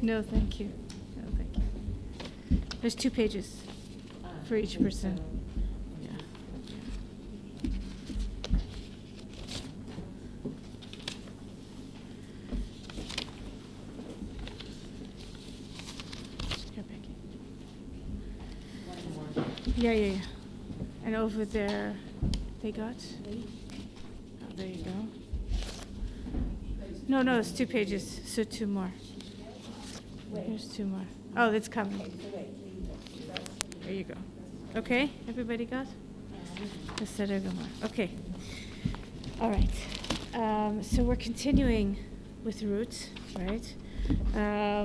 No, thank you. No, thank you. There's 2 pages for each person. Yeah. Here, Becky. Yeah. And over there, they got? Oh, there you go. No, it's 2 pages, so 2 more. Here's 2 more. Oh, it's coming. There you go. Okay, everybody got? Okay. All right. So we're continuing with Ruth, right?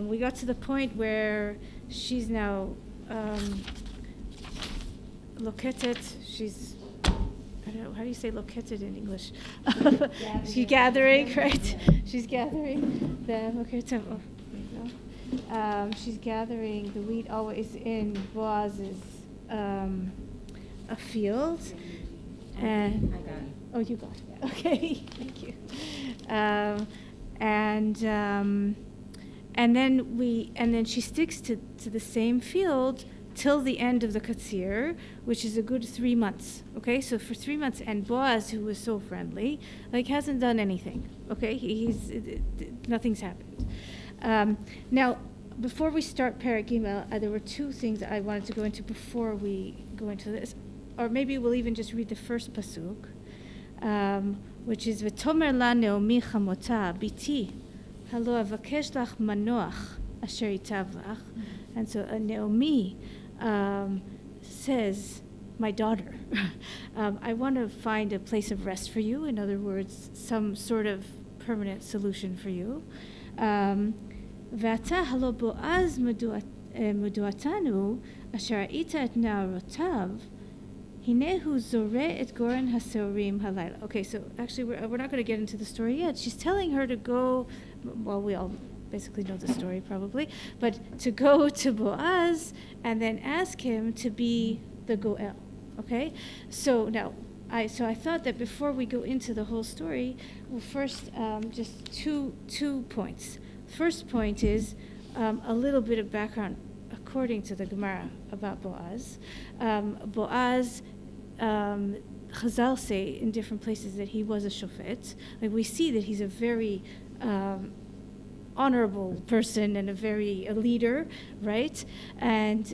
We got to the point where she's now located. She's, I don't know, how do you say located in English? She's gathering, right? She's gathering the temple. She's gathering the wheat always in Boaz's a field, and I got it. Oh, you got it. Okay, thank you. And then she sticks to the same field till the end of the katsir, which is a good 3 months. Okay, so for 3 months, and Boaz, who was so friendly, hasn't done anything. Okay, he's nothing's happened. Now, before we start Perek Gimel, there were 2 things I wanted to go into before we go into this, or maybe we'll even just read the first pasuk, which is V'tomer la Naomi chamota biti halo avakesh lach manoach asher itav lach. And so Naomi says, my daughter, I want to find a place of rest for you. In other words, some sort of permanent solution for you. ואתה הלא בועז מדועתנו אשר ראית את נערותיו הנה הוא זורע את גורן השעורים הלילה. Okay, so actually we're not going to get into the story yet. She's telling her to go, well, we all basically know the story probably, but to go to Boaz and then ask him to be the Goel. Okay, so now I thought that before we go into the whole story, well, first just two points. First point is a little bit of background according to the Gemara about Boaz. Boaz, Chazal say in different places that he was a shofet. We see that he's a very honorable person and a leader, right? And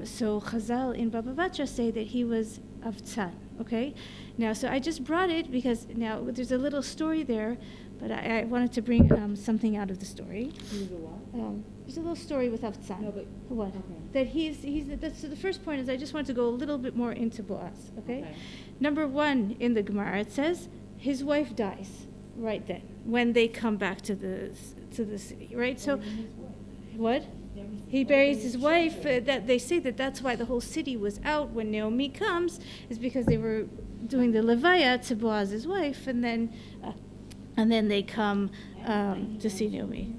so Chazal in Baba Batra say that he was Avtzan. Okay, now so I just brought it because now there's a little story there. But I wanted to bring something out of the story. There's a little story with Avtzan. No, but what? Okay. That so the first point is I just want to go a little bit more into Boaz. Okay? Number 1 in the Gemara it says his wife dies right then when they come back to the city. Right? So what? He buries his wife. That they say that's why the whole city was out when Naomi comes, is because they were doing the levaya to Boaz's wife, and then they come to see Naomi.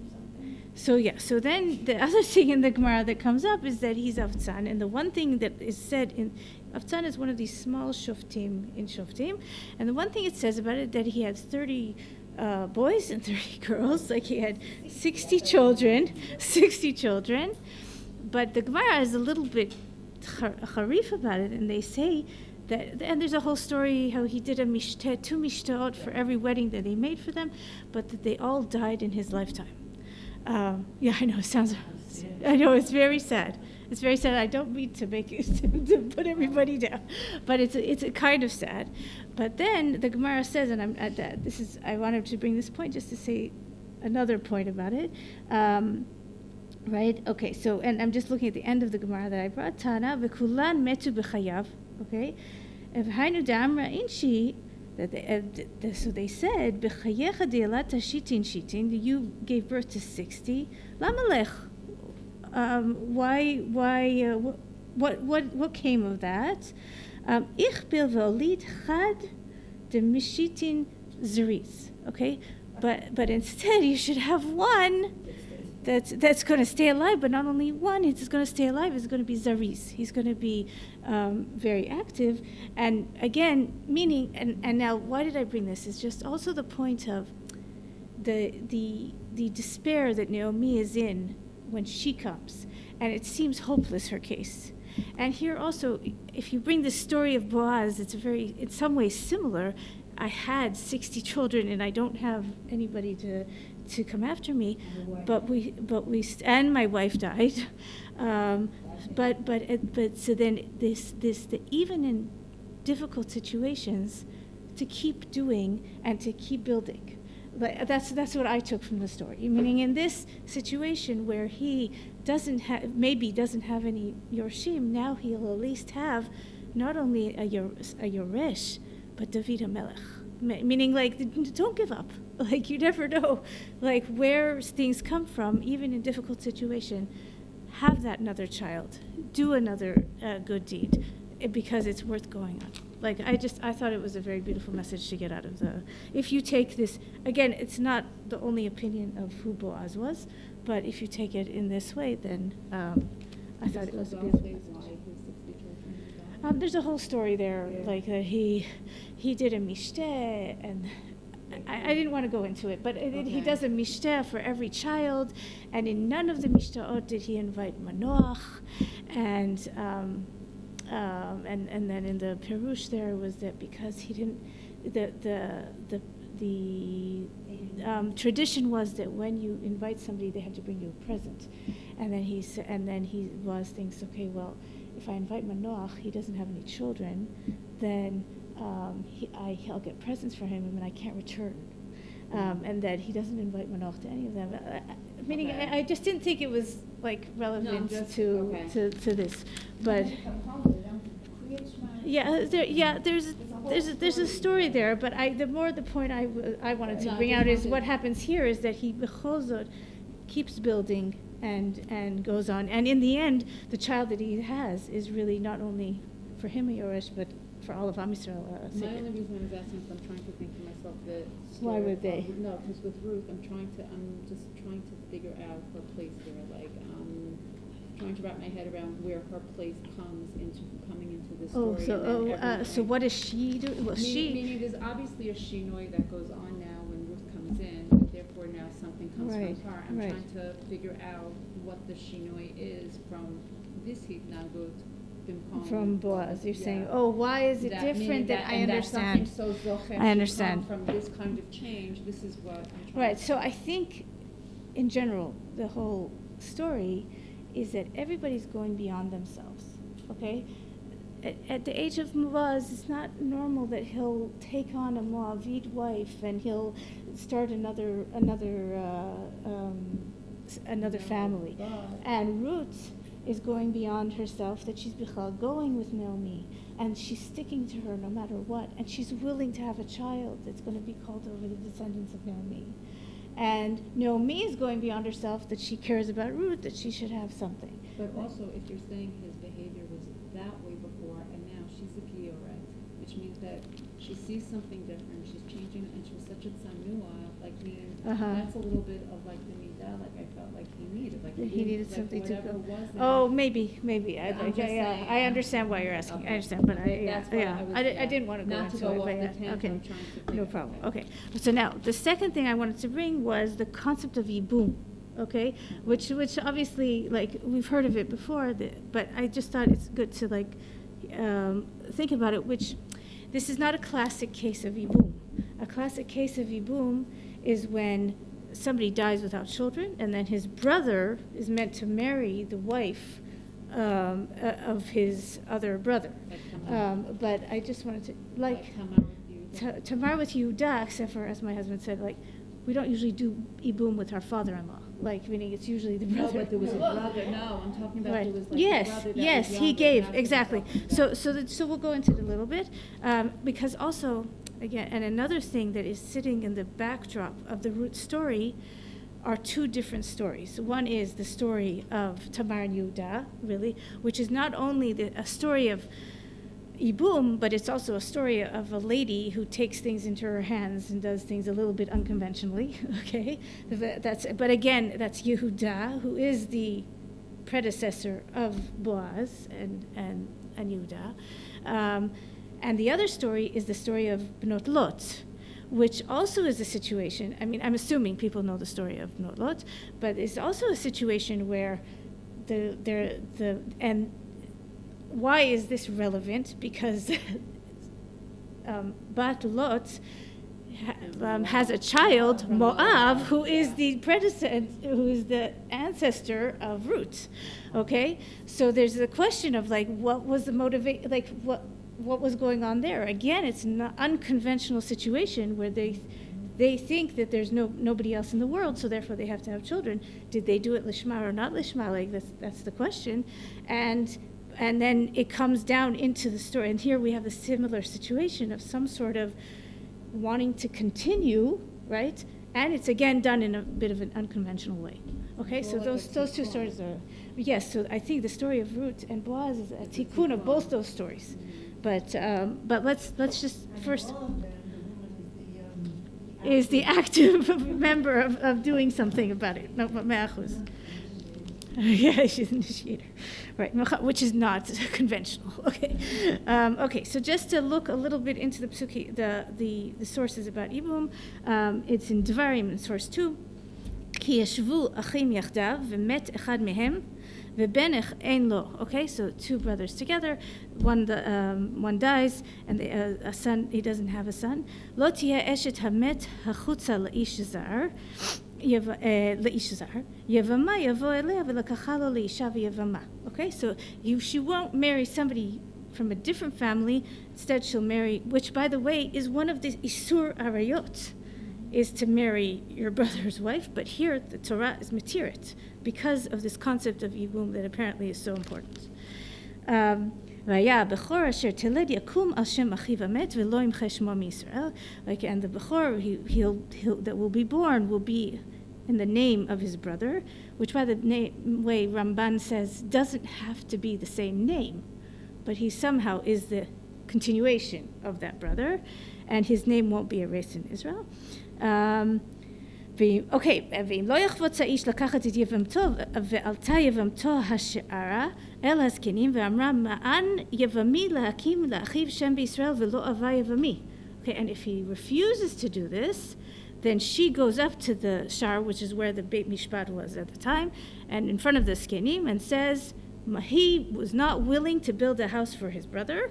So then the other thing in the Gemara that comes up is that he's Avtzan, and the one thing that is said in Avtzan is one of these small shoftim in shoftim, and the one thing it says about it that he had 30 boys and 30 girls, he had 60 children, but the Gemara is a little bit charif about it, and they say and there's a whole story how he did 2 mishtaot for every wedding that they made for them, but that they all died in his lifetime. Yeah, I know, I know, it's very sad. It's very sad. I don't mean to make it to put everybody down, but it's a kind of sad. But then the Gemara says, and I wanted to bring this point just to say another point about it. Right? Okay, so, and I'm just looking at the end of the Gemara that I brought. Tana v'kulan metu b'chayav. Okay, v'hainu damra inshi. So they said, b'chayecha di'alata shitin. You gave birth to 60. Lamalech. What came of that? Ich bil v'olid chad de mishitin zeriz. Okay, but instead you should have one that's going to stay alive, but not only one is going to stay alive, is going to be Zariz. He's going to be very active. And again, meaning, and now why did I bring this? It's just also the point of the despair that Naomi is in when she comes, and it seems hopeless, her case. And here also, if you bring the story of Boaz, it's in some ways similar. I had 60 children, and I don't have anybody to come after me, but and my wife died. But so then even in difficult situations, to keep doing and to keep building. That's what I took from the story. Meaning, in this situation where he doesn't have any Yorshim, now he'll at least have not only a Yoresh, but David HaMelech. Meaning, like, don't give up. Like, you never know, like, where things come from, even in difficult situation. Have that another child. Do another good deed, because it's worth going on. Like, I thought it was a very beautiful message to get out of if you take this, again, it's not the only opinion of who Boaz was, but if you take it in this way, then I thought it was a beautiful message. There's a whole story there, like that he did a mishteh, and I didn't want to go into it, but he does a mishteh for every child, and in none of the mishtahot did he invite Manoach, and then in the Perush there was that because he didn't, the tradition was that when you invite somebody, they have to bring you a present, and then he thinks, okay, well, if I invite Manoach, he doesn't have any children, then I'll get presents for him, and I can't return, and that he doesn't invite Manoach to any of them. Meaning, I just didn't think it was like relevant to this, but there's a story there. But the point I wanted to bring out is what happens here is that he bechol keeps building and goes on, and in the end, the child that he has is really not only for him a Yoresh, but for all of Am Yisrael. My only reason I was asking is I'm trying to think to myself that why would they? No, because with Ruth, I'm just trying to figure out her place here. Like, trying to wrap my head around where her place coming into the story. So what does she do? Well, meaning there's obviously a shinoi that goes on now when Ruth comes in, and therefore now something comes from her. I'm trying to figure out what the shinoi is from this hitnagut. From Boaz, you're saying, why is it different? I understand. I understand. From this kind of change, this is what I'm trying. Right. So I think, in general, the whole story is that everybody's going beyond themselves. Okay. At the age of Boaz, it's not normal that he'll take on a Moabite wife and he'll start another family. And Ruth is going beyond herself, that she's going with Naomi, and she's sticking to her no matter what, and she's willing to have a child that's going to be called over the descendants of Naomi. And Naomi is going beyond herself, that she cares about Ruth, that she should have something. But also, if you're saying his behavior was that way before, and now she's a Gioret, which means that she sees something different, she's changing, and she was such a tsanua, like meaning that's a little bit of like the midah, like I felt like he needed. Like he needed like something to go. Oh, maybe. I understand why you're asking. Okay. I understand, but I didn't want to go into it. But okay, no problem. Okay, so now the second thing I wanted to bring was the concept of yibum. Okay, which obviously, like, we've heard of it before, but I just thought it's good to like think about it. Which this is not a classic case of yibum. A classic case of yibum is when somebody dies without children, and then his brother is meant to marry the wife of his other brother. But I just wanted to, like Tamar with Yehuda, except for, as my husband said, like, we don't usually do ibum with our father-in-law. Like, meaning it's usually the brother. No, but there was a brother. No, I'm talking about there was like yes, a brother that yes, was he gave, younger, exactly. So we'll go into it a little bit, because also, again, and another thing that is sitting in the backdrop of the Ruth story are two different stories. One is the story of Tamar and Yehuda, really, which is not only a story of Ibum, but it's also a story of a lady who takes things into her hands and does things a little bit unconventionally, okay? But again, that's Yehuda, who is the predecessor of Boaz and Yehuda. And the other story is the story of Bnot Lot, which also is a situation, I mean, I'm assuming people know the story of Lot, but it's also a situation where and why is this relevant? Because Bat Lot has a child, Moab, who is the predecessor, who is the ancestor of Ruth. Okay, so there's the question of like, what was the motivation? Like, what was going on there? Again, it's an unconventional situation where they think that there's nobody else in the world, so therefore they have to have children. Did they do it lishma or not lishma? Like that's the question, and then it comes down into the story. And here we have a similar situation of some sort of wanting to continue, right? And it's again done in a bit of an unconventional way. Okay, so those two stories are, yes. So I think the story of Ruth and Boaz is a tikkun of both those stories. But let's just first is the active member of doing something about it. No, me'achuz. Yeah, she's an initiator, right? Which is not conventional. Okay, okay. So just to look a little bit into the psuki, the sources about ibum, it's in Devarim in source 2. Ki yeshvu achim yachdav v'met echad mehem v'benech ein lo. Okay, so two brothers together, one dies, and a son. He doesn't have a son. Lo tiyeh eshet hamet hachutza la'ish zar. לאיש זר, יבמה יבוא אליה ולקחה לו לאישה ויבמה. Okay, so she won't marry somebody from a different family. Instead, she'll marry, which, by the way, is one of the isur arayot, is to marry your brother's wife. But here, the Torah is matirit because of this concept of yibum that apparently is so important. והיה הבכור אשר תלד יקום על שם אחיו המת ולא ימחה שמו מישראל. Like, and the Bechor that will be born will be in the name of his brother, which, by the way, Ramban says doesn't have to be the same name, but he somehow is the continuation of that brother, and his name won't be erased in Israel. Okay, ואם לא יחפוץ האיש לקחת את יבמתו, ועלתה יבמתו השערה אל הזקנים, ואמרה, מען יבמי להקים לאחיו שם בישראל ולא אבה יבמי. Okay, and if he refuses to do this, then she goes up to the shar, which is where the Beit Mishpat was at the time, and in front of the zkenim, and says he was not willing to build a house for his brother,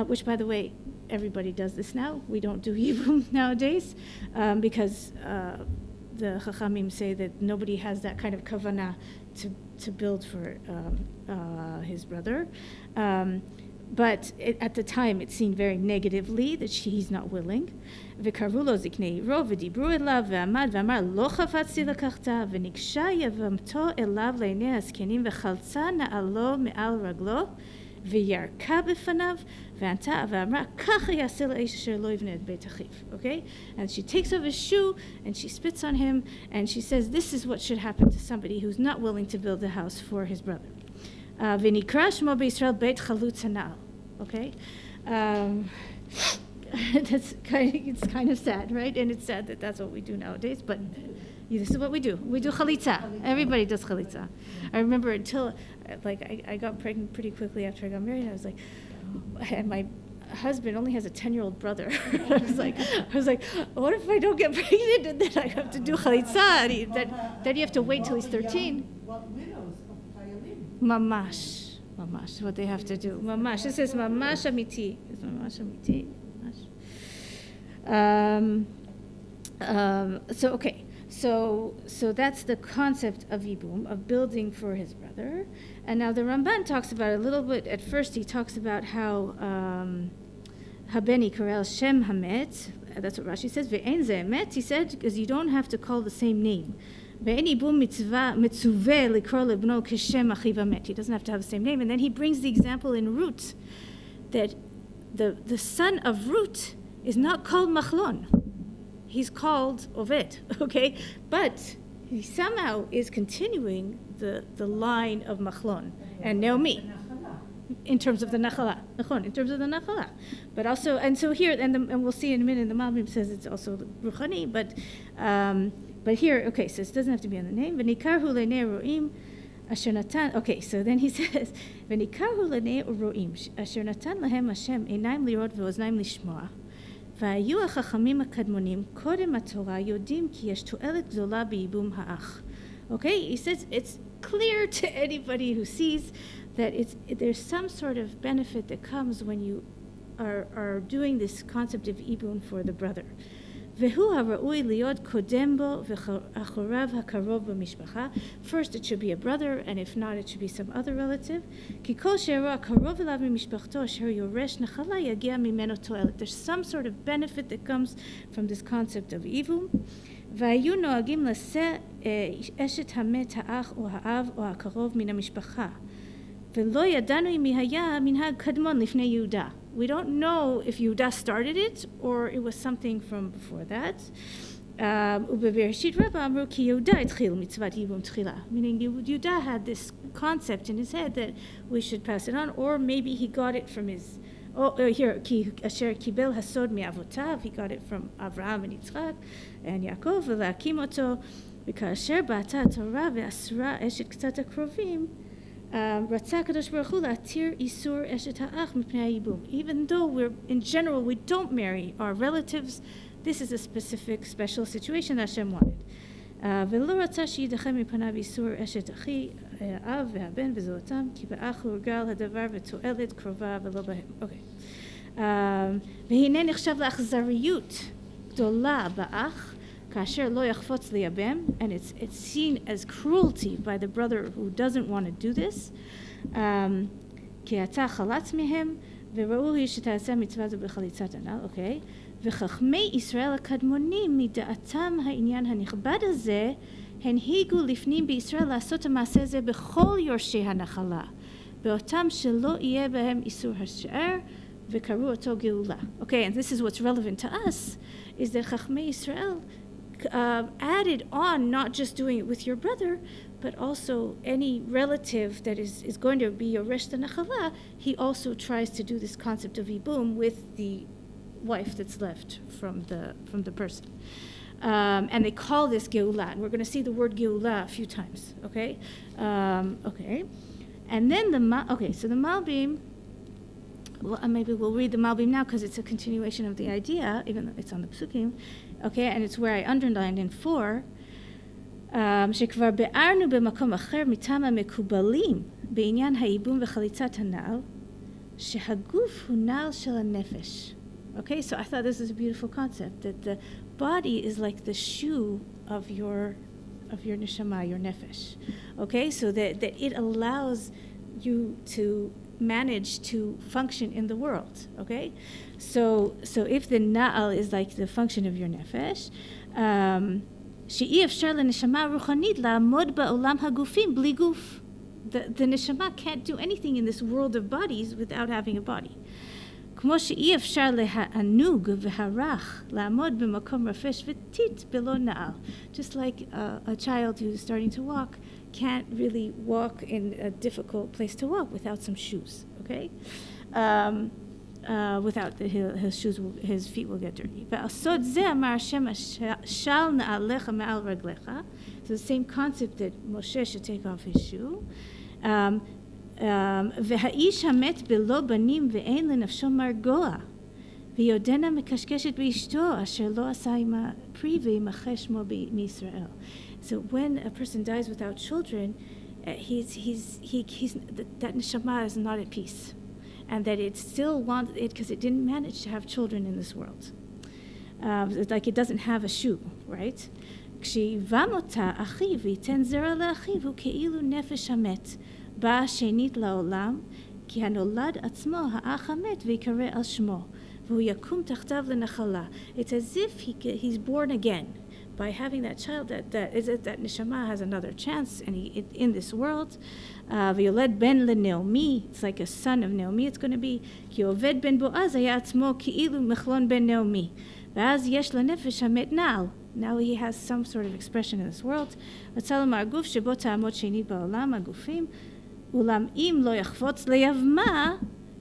which, by the way, everybody does this now. We don't do yibum nowadays, because the Chachamim say that nobody has that kind of kavanah to build for his brother. But at the time, it seemed very negatively that he's not willing. וקראו לו זקני עירו ודיברו אליו ועמד ואמר לא חפצתי לקחתה וניגשה יבמתו אליו לעיני הזקנים וחלצה נעלו מעל רגלו וירקה בפניו וענתה ואמרה ככה יעשה לאיש אשר לא יבנה את בית אחיו. Okay? And she takes off his shoe and she spits on him and she says this is what should happen to somebody who's not willing to build a house for his brother. ונקרא שמו בישראל בית חלוץ הנעל. Okay? It's kind of sad, right? And it's sad that that's what we do nowadays, but this is what we do. We do chalitza. Everybody does chalitza. I remember until, I got pregnant pretty quickly after I got married. I was like, and my husband only has a 10-year-old brother. I was like, what if I don't get pregnant and then I have to do chalitza? Then you have to wait till he's 13. Mamash, what they have to do. Mamash. This is mamash amiti. It's mamash amiti. So that's the concept of yibum, of building for his brother. And now the Ramban talks about it a little bit. At first he talks about how habeni karel shem hamet. That's what Rashi says. Ve'en ze emet. He said because you don't have to call the same name. Ve'en yibum mitzuveh likro lebno kishem achiv hamet. He doesn't have to have the same name. And then he brings the example in Ruth that the son of Ruth is not called Machlon. He's called Oved, okay? But he somehow is continuing the line of Machlon and Naomi in terms of the Nachala. In terms of the Nachala. But also, and so here, and we'll see in a minute, the Malbim says it's also Ruchani, but here, okay, so it doesn't have to be on the name. V'nikarhu le'nei ro'im asher natan. Okay, so then he says, V'nikarhu le'nei ro'im asher natan lahem Hashem einaim lirot ve'oznaim lishmoa. והיו החכמים הקדמונים קודם התורה יודעים כי יש תועלת גדולה בייבום האח. Okay, he says it's clear to anybody who sees that there's some sort of benefit that comes when you are doing this concept of ibun for the brother. והוא הראוי להיות קודם בו ואחוריו הקרוב במשפחה. First it should be a brother, and if not it should be some other relative. כי כל שאירוע קרוב אליו ממשפחתו אשר יורש נחלה יגיע ממנו תועלת. There's some sort of benefit that comes from this concept of ibun. והיו נוהגים לשא אשת המת האח או האב או הקרוב מן המשפחה. ולא ידענו אם היה מנהג קדמון לפני יהודה. We don't know if Yehuda started it or it was something from before that. ובבראשית רבה אמרו כי יהודה התחיל מצוות ייבום תחילה. Meaning Yehuda had this concept in his head that we should pass it on, or maybe he got it from his, here, כי אשר קיבל הסוד מאבותיו, he got it from אברהם ויצחק ויעקב, ולהקים אותו, וכאשר באתה התורה ואסרה אשת קצת הקרובים, רצה הקדוש ברוך הוא להתיר איסור אשת האח מפני הייבום. Even though in general we don't marry our relatives, this is a specific special situation that Hashem wanted. ולא רצה שידחה מפניו איסור אשת אחי, האב והבן וזהותם, כי באח הורגל הדבר ותועלת קרובה ולא בהם. Okay. והנה נחשב לאכזריות גדולה באח, כאשר לא יחפוץ לייבם, and it's seen as cruelty by the brother who doesn't want to do this, כי אתה חלץ מהם, וראו היא שתעשה מצווה זו בחליצת הנעל, אוקיי? וחכמי ישראל הקדמונים, מדעתם העניין הנכבד הזה, הנהיגו לפנים בישראל לעשות המעשה הזה בכל יורשי הנחלה, באותם שלא יהיה בהם איסור השאר, וקראו אותו גאולה. Okay, and this is what's relevant to us, is that חכמי ישראל added on not just doing it with your brother, but also any relative that is going to be your resh nachala, he also tries to do this concept of ibum with the wife that's left from the person. And they call this geulah. And we're going to see the word geulah a few times, okay? Okay. And then so the Malbim, well, maybe we'll read the Malbim now because it's a continuation of the idea, even though it's on the psukim. Okay, and it's where I underlined in 4, שכבר ביארנו במקום אחר מטעם המקובלים בעניין הייבום וחליצת הנעל, שהגוף הוא נעל של הנפש. Okay, so I thought this is a beautiful concept, that the body is like the shoe of your neshama, your nefesh. Okay, so that it allows you to manage to function in the world. Okay, so if the na'al is like the function of your nefesh, שאי אפשר לנשמה רוחנית לעמוד בעולם הגופים בלי גוף. The neshama can't do anything in this world of bodies without having a body. כמו שאי אפשר להענוג והרך לעמוד במקום רפש וטיט בלא נעל. Just like a child who's starting to walk can't really walk in a difficult place to walk without some shoes, okay? Without his shoes, his feet will get dirty. ועשות זה אמר השם של נעליך מעל רגליך. So the same concept that Moshe should take off his shoe. והאיש המת בלא בנים ואין לנפשו מרגוע. ויודנה מקשקשת באשתו אשר לא עשה עמה פרי וימחה שמו מישראל. So when a person dies without children, that neshama is not at peace, and that it still wants it because it didn't manage to have children in this world. It's like it doesn't have a shoe, right? כשיבם אותה אחיו ויתן זרע לאחיו הוא כאילו נפש המת. באה שנית לעולם, כי הנולד עצמו האח המת ויקרא על שמו, והוא יקום תחתיו לנחלה. It's as if he's born again. By having that child, that neshama has another chance in this world. ויולד בן לנעמי, it's like a son of Naomi it's going to be, כי עובד בן בועז היה עצמו כאילו מחלון בן נעמי. ואז יש לנפש המת נעל. Now he has some sort of expression in this world. רצה לומר גוף שבו תעמוד שנית בעולם, הגופים, אולם אם לא יחפוץ ליבמה,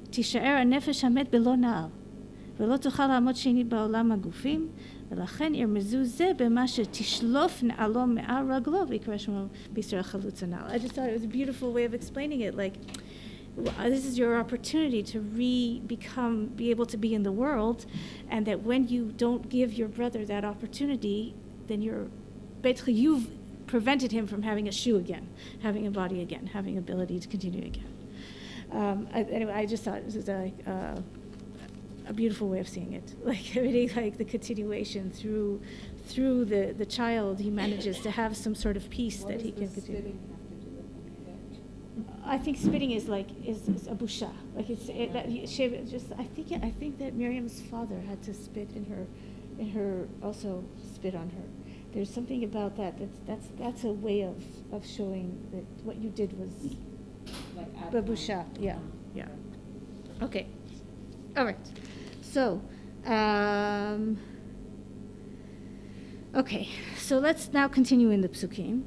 תישאר הנפש המת בלא נעל. ולא תוכל לעמוד שנית בעולם הגופים, ולכן ירמזו זה במה שתשלוף נעלו מעל רגלו ויקרא שמו בישראל חלוץ הנעל. I just thought it was a beautiful way of explaining it. Like, this is your opportunity to be able to be in the world, and that when you don't give your brother that opportunity, then you've prevented him from having a shoe again, having a body again, having ability to continue again. Anyway, I just thought this was a beautiful way of seeing it. Like really, like the continuation through the child, he manages to have some sort of peace that he can continue. I think spitting is a busha. Like I think that Miriam's father had to spit in her also spit on her. There's something about that's a way of showing that what you did was like babusha. Yeah. Okay. All right. So, okay. So let's now continue in the psukim.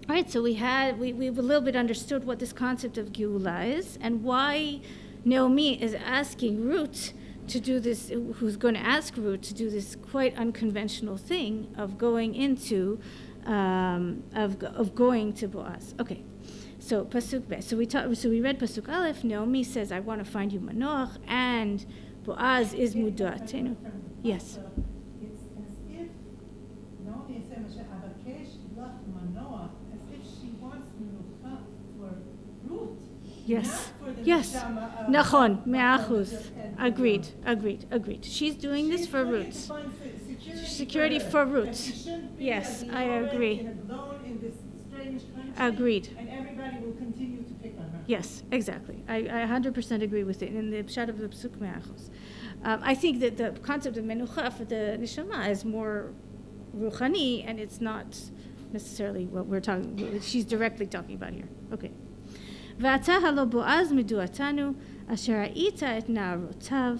All right. So we've a little bit understood what this concept of geula is and why Naomi is asking Ruth to do this, who's going to ask Ruth to do this quite unconventional thing of going into, of going to Boaz. Okay, so pasuk be. So we read pasuk aleph. Naomi says, "I want to find you manoach," and Boaz is mudatenu. Yes. It's as if Naomi says, "Abakesh lach manoach," as if she wants menucha for Ruth. Yes. Yes. Nachon, 100%. Agreed. She's doing this for Ruth. Security for Ruth. Yes, I agree. In this strange country. Agreed. And everybody will continue to pick on her. Yes, exactly. I 100% agree with it. In the pshat of the psuk 100%. I think that the concept of menucha for the neshama is more ruchani, and it's not necessarily what we're talking. She's directly talking about here. Okay. ועתה הלא בועז מדועתנו, אשר ראית את נערותיו,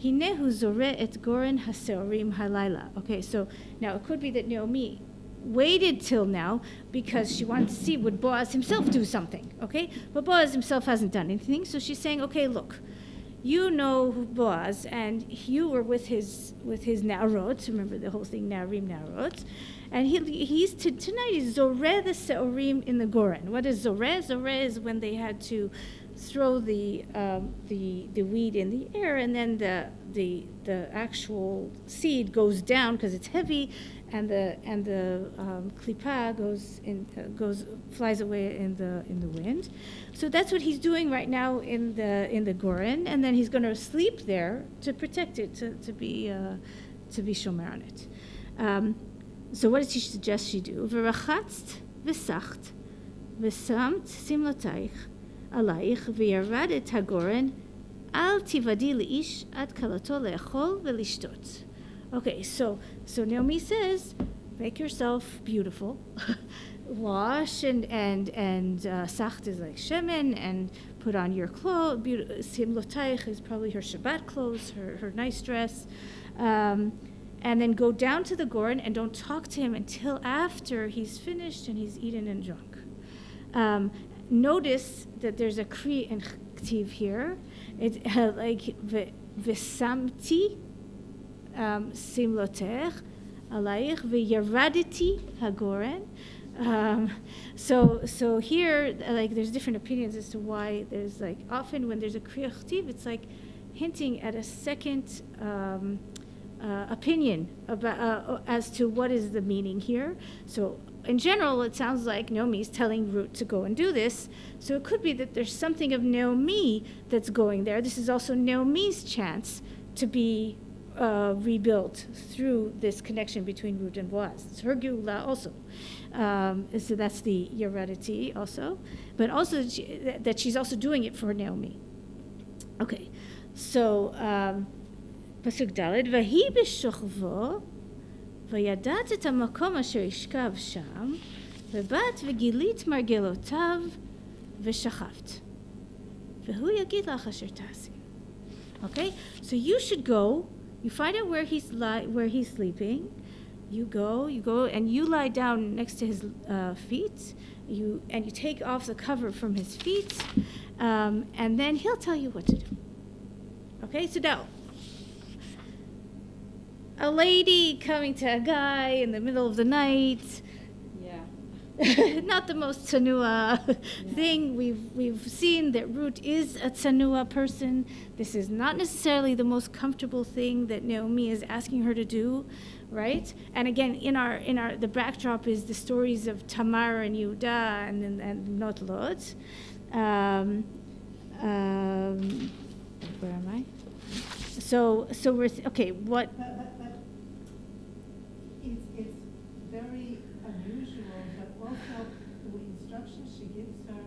הנה הוא זורע את גורן השעורים הלילה. Okay, so now it could be that Naomi waited till now because she wanted to see would Boaz himself do something, okay? But Boaz himself hasn't done anything, so she's saying, okay, look, you know Boaz, and you were with his na'arot, remember the whole thing, na'arim, na'arot, and he's tonight is zoreh the se'orim in the goren. What is zoreh? Zoreh is when they had to throw the weed in the air, and then the actual seed goes down because it's heavy, and the klipa flies away in the wind. So that's what he's doing right now in the goren, and then he's going to sleep there to protect it, to be shomer on it. So what does he suggest she do? V'rachatzt v'sacht v'samt simlotaich alayich v'yaradet hagoren al tivadi leish ad kalato le'echol v'lishtot. Okay, so Naomi says, make yourself beautiful, wash and sacht is like shemen, and put on your clothes. Simlotaich is probably her Shabbat clothes, her nice dress. And then go down to the goren and don't talk to him until after he's finished and he's eaten and drunk. Notice that there's a kri and ktiv here. It's like v'samti simlotech alayich v'yaraditi hagoren. So here, like, there's different opinions as to why there's like often when there's a kri ktiv, it's like hinting at a second. Opinion about as to what is the meaning here. So in general, it sounds like Naomi's telling Ruth to go and do this. So it could be that there's something of Naomi that's going there. This is also Naomi's chance to be rebuilt through this connection between Ruth and Boaz. It's her geula also. So that's the heredity also. But also that she's also doing it for Naomi. Okay, so פסוק ד' והיא בשוכבו וידעת את המקום אשר ישכב שם ובאת וגילית מרגלותיו ושכבת והוא יגיד לך אשר תעשי. Okay, so you should go, you find out where he's sleeping, you go and you lie down next to his feet, you take off the cover from his feet, and then he'll tell you what to do. Okay, so now a lady coming to a guy in the middle of the night. Yeah. not the most tsanua thing. We've seen that Ruth is a tsanua person. This is not necessarily the most comfortable thing that Naomi is asking her to do, right? And again, in our the backdrop is the stories of Tamar and Yehuda and Not Lot. Where am I? So we're okay. What? But it's very unusual, but also the instructions she gives her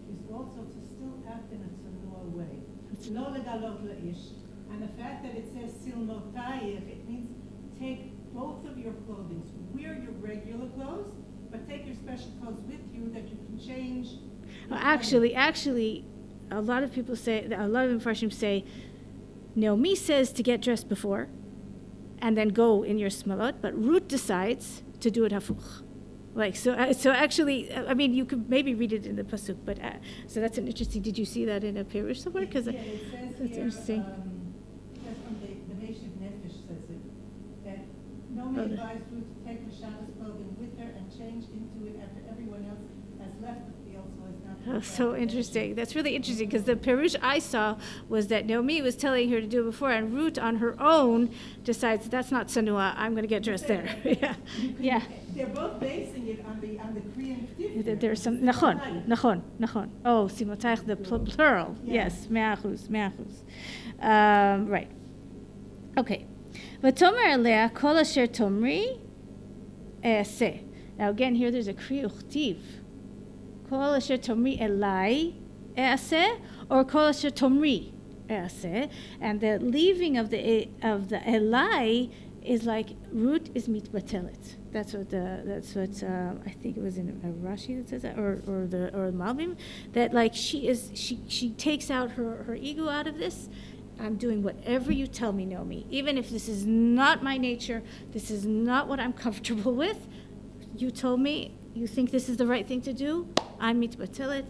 is also to still act in a tsanua way. Lo legalot la'ish. And the fact that it says silmotayich, it means take both of your clothing. Wear your regular clothes, but take your special clothes with you that you can change. Well, actually, a lot of people say, a lot of Mepharshim say, Naomi says to get dressed before, and then go in your smalot, but Ruth decides to do it hafuch. Like, so actually, I mean, you could maybe read it in the pasuk, but so that's an interesting. Did you see that in a pirush somewhere? Because it says that's here, interesting. Just from the Nation Nefesh says it, that Naomi advised Ruth to take her Shabbos clothing with her and change into it after everyone else has left the field, so it's not. Oh, so interesting. That's really interesting because the pirush I saw was that Naomi was telling her to do it before, and Ruth on her own decides that's not sanua. I'm going to get dressed there. Yeah. They're both basing it on the Korean difference. There's some nachon. Oh, simotayich, the plural. Yeah. Yes, 100%. Right. Okay. V'tomer alea kol asher tomri easeh. Now again, here there's a kriya uchtiv. Kol asher tomri elai easeh, or kol asher tomri easeh. And the leaving of the elai is like Ruth is mitbatelet. That's what I think it was in Rashi that says that, or the Malbim, that like she takes out her ego out of this. I'm doing whatever you tell me, Naomi, even if this is not my nature, this is not what I'm comfortable with. You told me you think this is the right thing to do. I'm mitbatelet.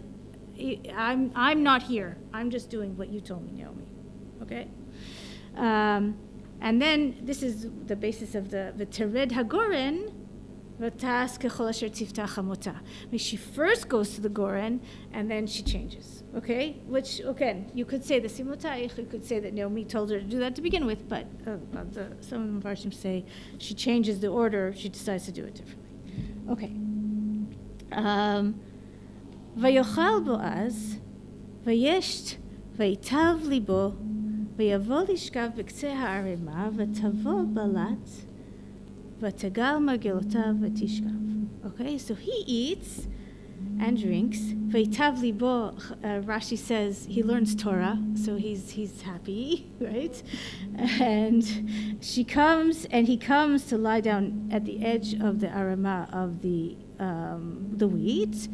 I'm not here. I'm just doing what you told me, Naomi. Okay. And then this is the basis of the Tered Hagoren, Vatas Kechol Asher Tifta Chamota. She first goes to the Goren and then she changes. Okay, which again you could say the Simotayich, you could say that Naomi told her to do that to begin with, but some of the Mepharshim say she changes the order. She decides to do it differently. Okay. Vayochal Boaz, Vayesht, Vayitav Libo. ויבוא לשכב בקצה הערימה, ותבוא בלט, ותגל מרגלותיו ותשכב. Okay, so he eats and drinks. ויטב ליבו, Rashi says he learns Torah, so he's happy, right? And he comes to lie down at the edge of the arima of the wheat,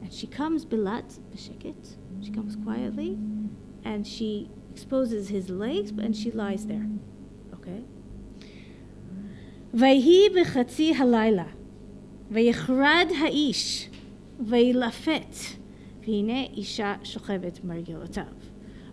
and she comes bilat b'sheket. She comes quietly, and she exposes his legs, and she lies there. Okay. Vayhi b'chatzi halayla, vayichrad ha'ish, vayilafet, v'hine isha shochevet margilotav.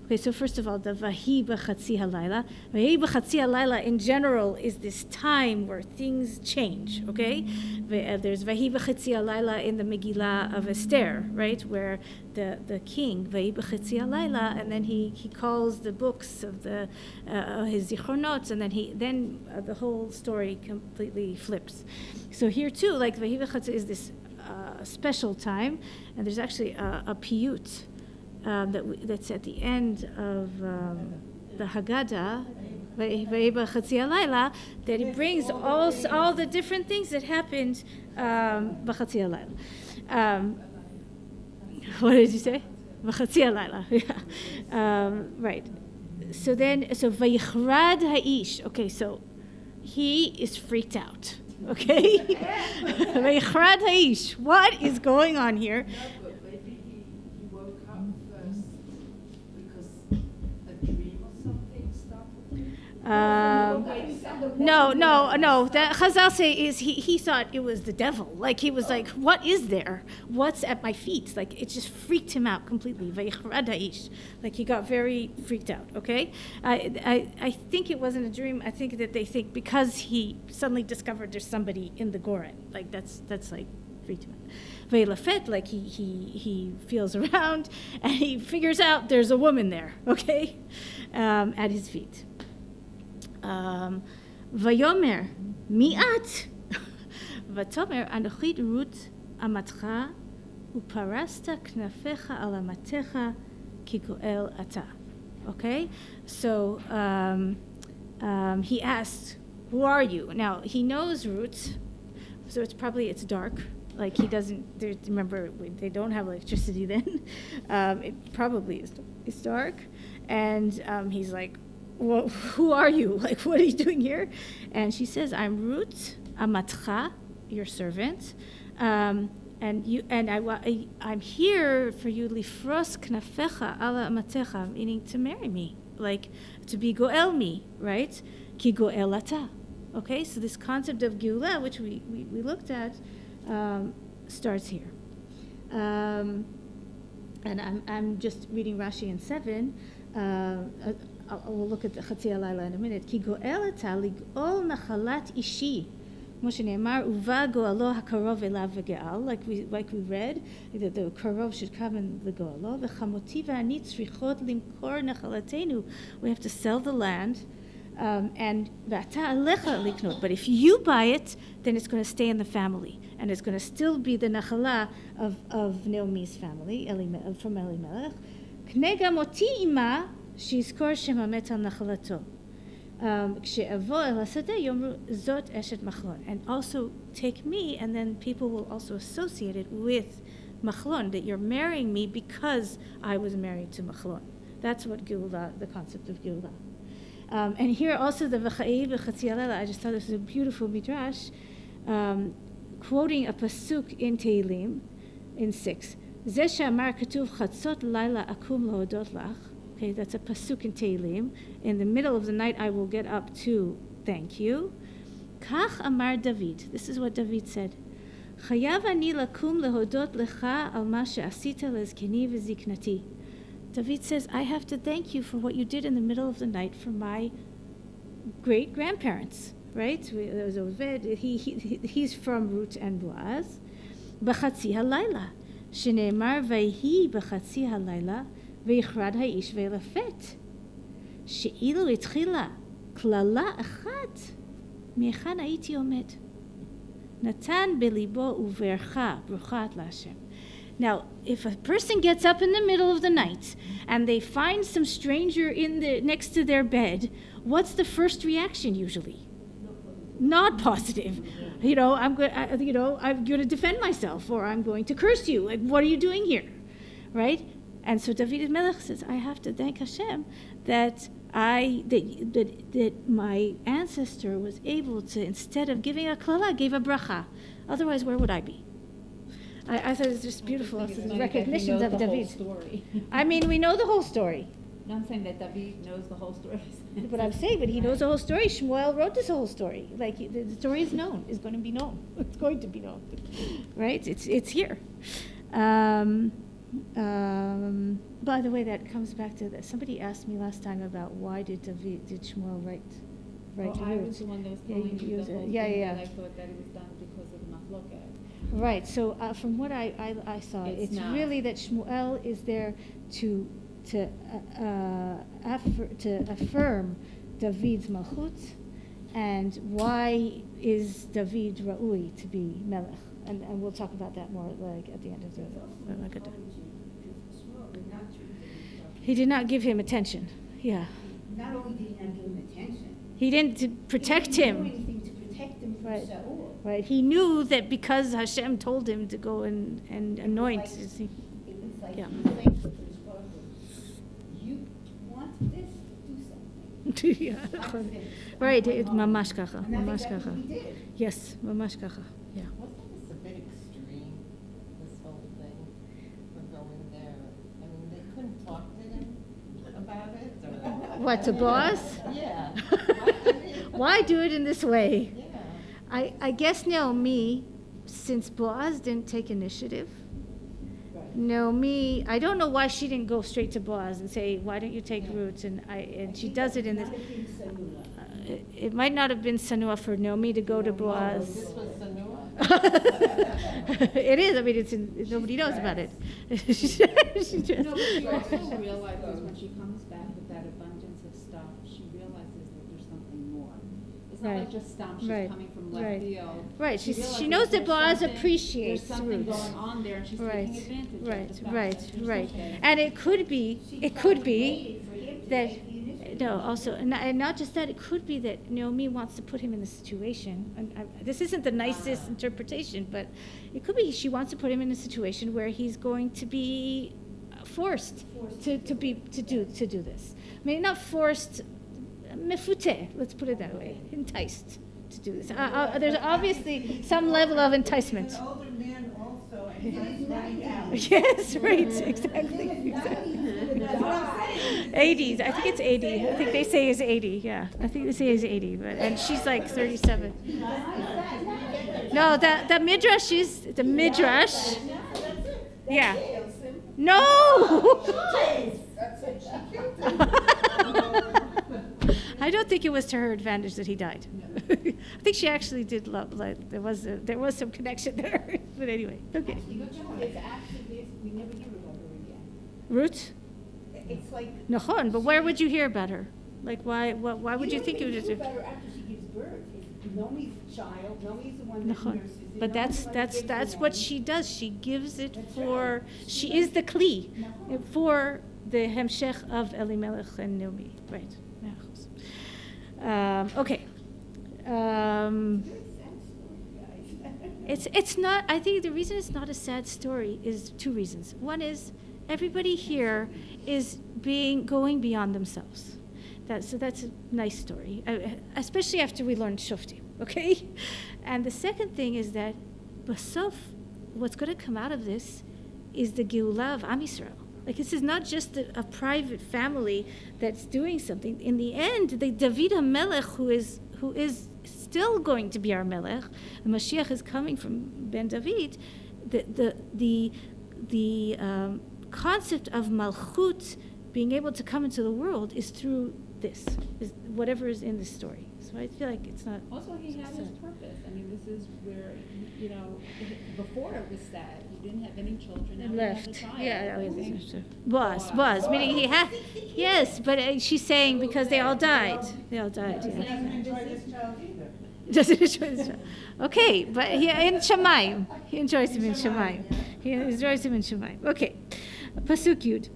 Okay, so first of all, the Vahi b'chatzi halayla. Vahi b'chatzi halayla in general is this time where things change, okay? There's Vahi b'chatzi halayla in the Megillah of Esther, right? Where the king, Vahi b'chatzi halayla, and then he calls the books of his zichronot, and then the whole story completely flips. So here too, like Vahi b'chatzi is this special time, and there's actually a piyut that's at the end of the Haggadah, that he brings all the different things that happened b'chatzi halayla. What did you say? B'chatzi halayla. Yeah. Right. So vayichrad ha'ish. Okay, so he is freaked out. Okay. Vayichrad ha'ish. What is going on here? No. That Chazal say is he thought it was the devil. Like he was like, what is there? What's at my feet? Like it just freaked him out completely. Like he got very freaked out. Okay, I think it wasn't a dream. I think that they think because he suddenly discovered there's somebody in the Goren. Like that's like Ve'lafet, like he feels around and he figures out there's a woman there, okay, at his feet. Vayomer, mi'at. Vatomer, anochit Ruth amatcha, uparasta knafecha al amatecha ki goel ata. Okay, so he asked, who are you? Now, he knows Ruth, so it's dark. Like he doesn't, remember, they don't have electricity then. It probably is dark. And he's like, well, who are you? Like, what are you doing here? And she says, I'm Ruth, amatcha, your servant. I'm here for you, lifros knafecha ala amatecha, meaning to marry me, like to be goel me, right? Ki goel ata. Okay, so this concept of geula, which we looked at, starts here. And I'm just reading Rashi in 7. We'll look at the Chatzi Alayla in a minute. Ki goel ata lig'ol nachalat ishi. Like we read, that the karov should come in the goalo. We have to sell the land, but if you buy it, then it's going to stay in the family, and it's going to still be the nachala of Naomi's family, from Elimelech. And also take me, and then people will also associate it with Machlon, that you're marrying me because I was married to Machlon. That's what Geula, the concept of Geula. And here also the V'chai v'chatzi alayla, I just thought this was a beautiful midrash, quoting a pasuk in Tehillim in 6. Zeh she'amar katuv chatzot layla akum lahodot lach. Okay, that's a pasuk in Tehillim. In the middle of the night, I will get up to thank you. Kach amar David. This is what David said. Chayav ani lakum lehodot lecha al ma she'asita lezkeni v'ziknati. David says, I have to thank you for what you did in the middle of the night for my great-grandparents, right? There was Oved. He's from Ruth and Boaz. B'chatzi halayla. Shneimar vayhi b'chatzi halayla. ויחרד האיש ולפת, שאילו התחילה כללה אחת, מהיכן הייתי עומד? נתן בליבו וברכה, ברוכה את להשם. Now, if a person gets up in the middle of the night and they find some stranger next to their bed, what's the first reaction usually? Not positive. I'm going to defend myself, or I'm going to curse you. Like, what are you doing here? Right? And so David Melech says, I have to thank Hashem that my ancestor was able to, instead of giving a klala, gave a bracha. Otherwise, where would I be? I thought it was just beautiful. Recognitions of David. I mean, we know the whole story. No, I'm saying that David knows the whole story. But I'm saying, but he knows the whole story. Shmuel wrote this whole story. Like, the story is known. It's going to be known. It's going to be known. Right? It's here. By the way, that comes back to that. Somebody asked me last time about why did Shmuel write Ruth? I was the one that was telling you the whole thing. Yeah. I thought that it was done because of Machloket. Right. So from what I saw, it's really that Shmuel is there to affirm David's malchut, and why is David ra'ui to be melech. And we'll talk about that more like at the end of the Haggadah. He did not give him attention. Yeah. Not only did he not give him attention, he didn't protect him. He didn't do anything to protect him from Saul. Right. He knew that because Hashem told him to go and anoint. It was like yeah. he was thankful to his brother. You want this? Do something. Yeah. Right. Mamash kacha. And that's exactly what he did. Yes. Mamash kacha. Yeah. What, to Boaz? Yeah. Why do it in this way? Yeah. I guess Naomi, since Boaz didn't take initiative, Naomi, I don't know why she didn't go straight to Boaz and say, why don't you take Ruth? And she does it in this. It might not have been sanua for Naomi to go to Boaz. This was sanua? It is. I mean, nobody knows about it. No, but she also realizes when she comes back with that abundance of stuff, she realizes that there's something more. It's not like just stuff. She's coming from left field. Right. She knows that Boaz appreciates There's something Ruth. going on there, and she's taking advantage of the fact that there's Right. something. And it could be that. No, also, and not just that, it could be that Naomi wants to put him in the situation, and this isn't the nicest interpretation, but it could be she wants to put him in a situation where he's going to be forced to do this. I mean, not forced, mefute, let's put it that way, enticed to do this. There's obviously some level of enticement. He's an older man also, and he's running out. Yes, right, exactly. That's what I'm saying. 80s, I think it's 80. I think they say is 80, yeah. I think they say is 80, and she's like 37. No, the midrash is, the midrash. Yeah. No! I don't think it was to her advantage that he died. I think she actually did love, like, there was some connection there. But anyway, okay. We never hear about her again. Ruth? It's like. Nachon, but where would you hear about her? Like, why would you think it would You just... hear about her after she gives birth. It's Nomi's child. Nomi's the one that Nachon. nurses it. But that's what she does. She gives it for, she is the kli for the hemshech of Elimelech and Naomi. Right. Okay. It's not, I think the reason it's not a sad story is two reasons. One is everybody here is going beyond themselves. That's a nice story, especially after we learned Shoftim, okay? And the second thing is that Basof, what's going to come out of this is the Geulah of Am Yisrael. Like, this is not just a private family that's doing something. In the end, the David HaMelech, who is still going to be our Melech, the Mashiach is coming from Ben David, the concept of Malchut being able to come into the world is through this, is whatever is in this story. So I feel like it's not... Also, he had his purpose. I mean, this is where, before it was sad. He didn't have any children. Now Left. he has a child. Yeah, was, meaning he had... Yes, but she's saying because they all died. They all died, He yeah. doesn't enjoy this child either. Doesn't enjoy this child. Okay, but in Shamayim. He enjoys him in Shamayim. He enjoys him in Shamayim. Okay. Pasuk Yud.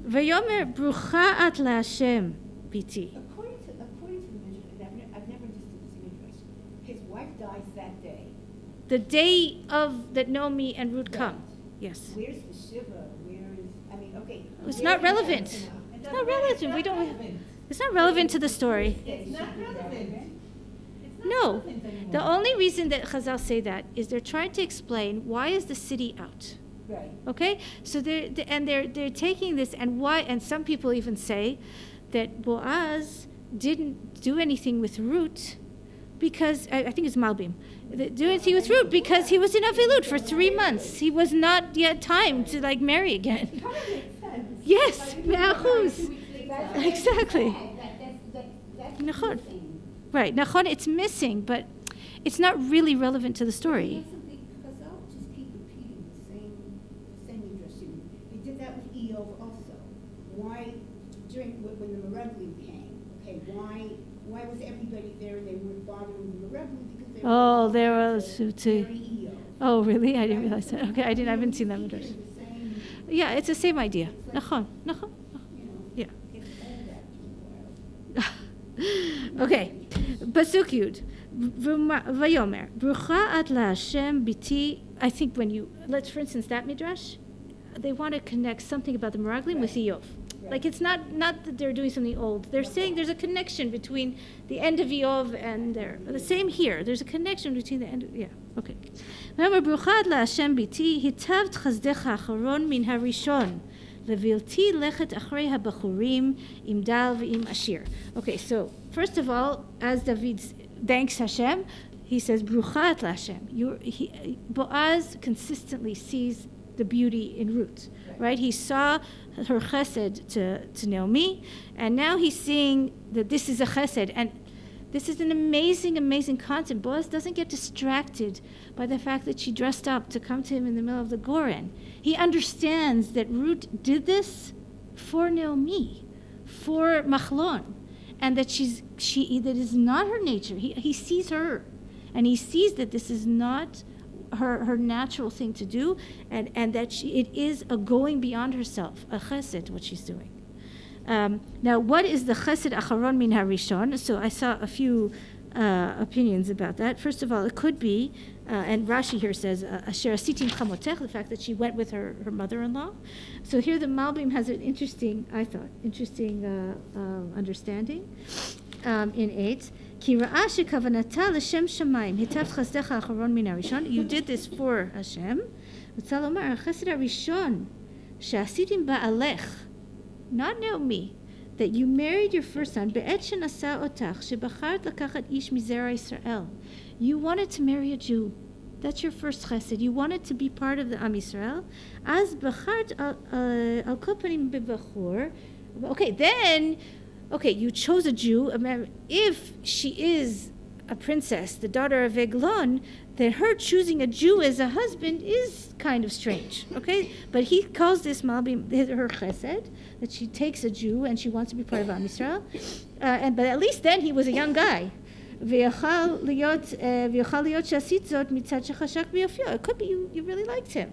Vayomer brucha at laHashem biti. According to the Midrash, I've never understood this Midrash. His wife dies that day. The day of that Naomi and Ruth come. Yes. Where's the Shiva? Okay. It's not relevant. It's not relevant. We don't. It's not relevant to the story. It's not relevant. It's not No. relevant anymore. The only reason that Chazal say that is they're trying to explain why is the city out. Right. Okay, so they're taking this, and why, and some people even say that Boaz didn't do anything with Ruth because I think it's Malbim. Do anything with Ruth because he was in Avilut for 3 months. He was not yet time to marry again. Kind of makes sense. Yes, me'achuz. Exactly. That's Nachon. missing. Right, Nachon, it's missing, but it's not really relevant to the story. Because I'll just keep repeating the same Midrashim. They did that with Eov also. Why, when the Meraglim came, okay, why was everybody there and they weren't bothering the Meraglim because they Oh, were there was very too. Eov. Oh, really? I didn't realize that. Okay, I haven't seen that Keep Midrash. it the same, Yeah, it's the same idea. Nachon. Yeah. It's old after a while. Okay. Pasuk Yud. Vayomer. Brucha at laHashem biti. I think for instance, that Midrash, they want to connect something about the Meraglim with Eov. Like, it's not that they're doing something old. They're saying there's a connection between the end of Eov and the same here. There's a connection between the end of, yeah, okay. Vayomer brucha at laHashem biti, hitavt chazdecha acharon min harishon. Levilti lechet achrei habachurim im dal v'im ashir. Okay, so first of all, as David thanks Hashem, he says, Brucha at laHashem. Boaz consistently sees the beauty in Ruth, right? He saw her chesed to Naomi, and now he's seeing that this is a chesed. And This is an amazing, amazing concept. Boaz doesn't get distracted by the fact that she dressed up to come to him in the middle of the Goren. He understands that Ruth did this for Naomi, for Machlon, and that that is not her nature. He sees her, and he sees that this is not her natural thing to do, and that it is a going beyond herself, a chesed, what she's doing. Now, what is the chesed acharon min harishon? So I saw a few opinions about that. First of all, it could be, and Rashi here says, asher asitim chamotech, the fact that she went with her mother-in-law. So here the Malbim has an interesting understanding in 8. Ki ra'a shekavanata l'shem shamayim hitav chesdecha acharon min harishon. You did this for Hashem. V'tzal lomar, chesed harishon she'asitim ba'alech, not Naomi, that you married your first son, be'et shenasa otach, shebachart lakachat ish mizera Yisrael. You wanted to marry a Jew. That's your first chesed. You wanted to be part of the Am Yisrael. Az bachart al kol panim bebachor. Okay, you chose a Jew. If she is a princess, the daughter of Eglon, then her choosing a Jew as a husband is kind of strange, okay? But he calls this Malbim her chesed, that she takes a Jew and she wants to be part of Am Yisrael. But at least then he was a young guy. It could be you really liked him.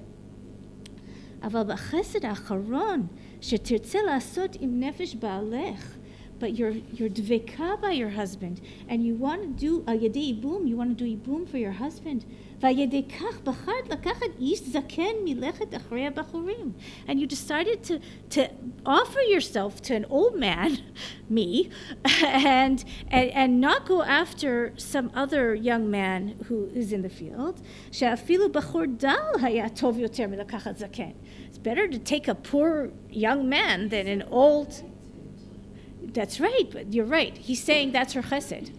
אבל בחסד האחרון שתרצה לעשות עם נפש בעלך, but you're dveka by your husband, and you want to do al yedei ibum, you want to do ibum for your husband. ועל כך בחרת לקחת איש זקן מלכת אחרי הבחורים, and you decided to offer yourself to an old man, me, and not go after some other young man who is in the field. שאפילו בחור דל היה טוב יותר מלקחת זקן. It's better to take a poor young man than an old. That's right, but you're right. He's saying that's her chesed.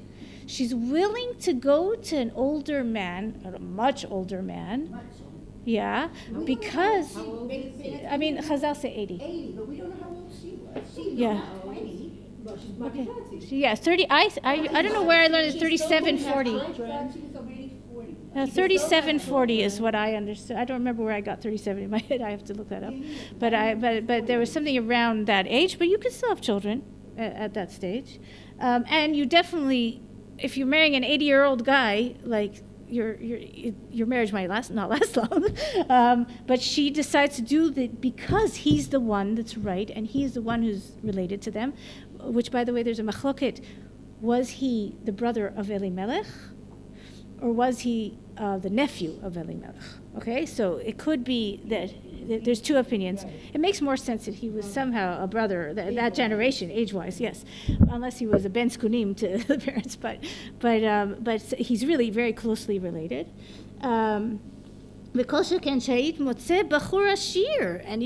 She's willing to go to an older man, a much older man. Yeah, because, I mean, Chazal say 80. 80, but we don't know how old she was. She's Yeah. not 20. Well, she's probably Okay. 30. Yeah, 30. I don't know where I learned it. 37, 40. She was already 40. 37, 40 is what I understood. I don't remember where I got 37 in my head. I have to look that up. But there was something around that age. But you can still have children at that stage, and you definitely, if you're marrying an 80-year-old guy, like your marriage might not last long. But she decides to do that because he's the one that's right, and he's the one who's related to them. Which, by the way, there's a machloket. Was he the brother of Elimelech, or was he the nephew of Elimelech? Okay, so it could be that there's two opinions. It makes more sense that he was somehow a brother, that generation, age-wise, yes, unless he was a ben skunim to the parents. But he's really very closely related. And you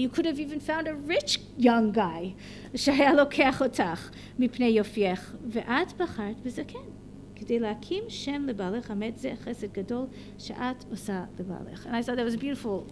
could have even found a rich young guy. כדי להקים שם לבעלך, האמת זה חסד גדול שאת עושה לבעלך. And I thought that was a beautiful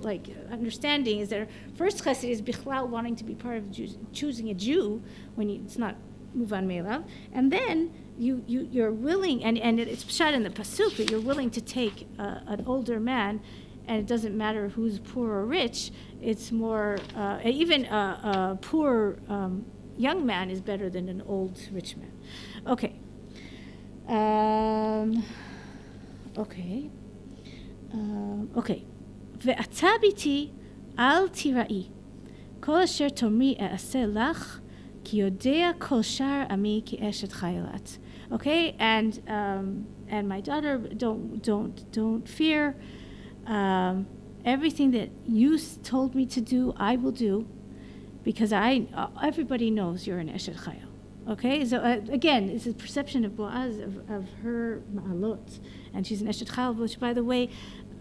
understanding, is that first chesed is bichlal wanting to be part of choosing a Jew when it's not muvan me'elav, and then you're willing, and it's pshat in the pasuk, that you're willing to take an older man, and it doesn't matter who's poor or rich. It's more, even a poor young man is better than an old rich man. Okay. ואתה ביתי אל תיראי, כל אשר תאמרי אעשה לך, כי יודע כל שאר עמי כי אשת חיילת. Okay, and my daughter, don't fear. Everything that you told me to do, I will do, because everybody knows you're an eshet chayil. Okay, so again, it's a perception of Boaz, of her ma'alot, and she's an eshet chayil, which, by the way,